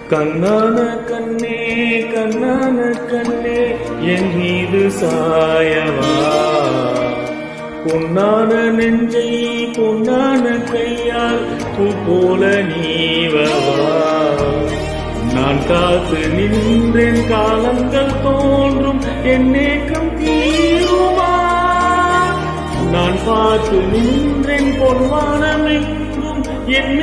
கண்ணான கண்ணே கண்ணான கண்ணே என் மீது சாயவா, பொன்னான நெஞ்சை பொன்னான கையால் பூ போல நீவவா. நான் காத்து நின்றேன் காலங்கள் தோன்றும் என் ஏக்கம் தீருமா. நான் பார்த்து நின்றேன் பொன்வானம் எங்கும் என்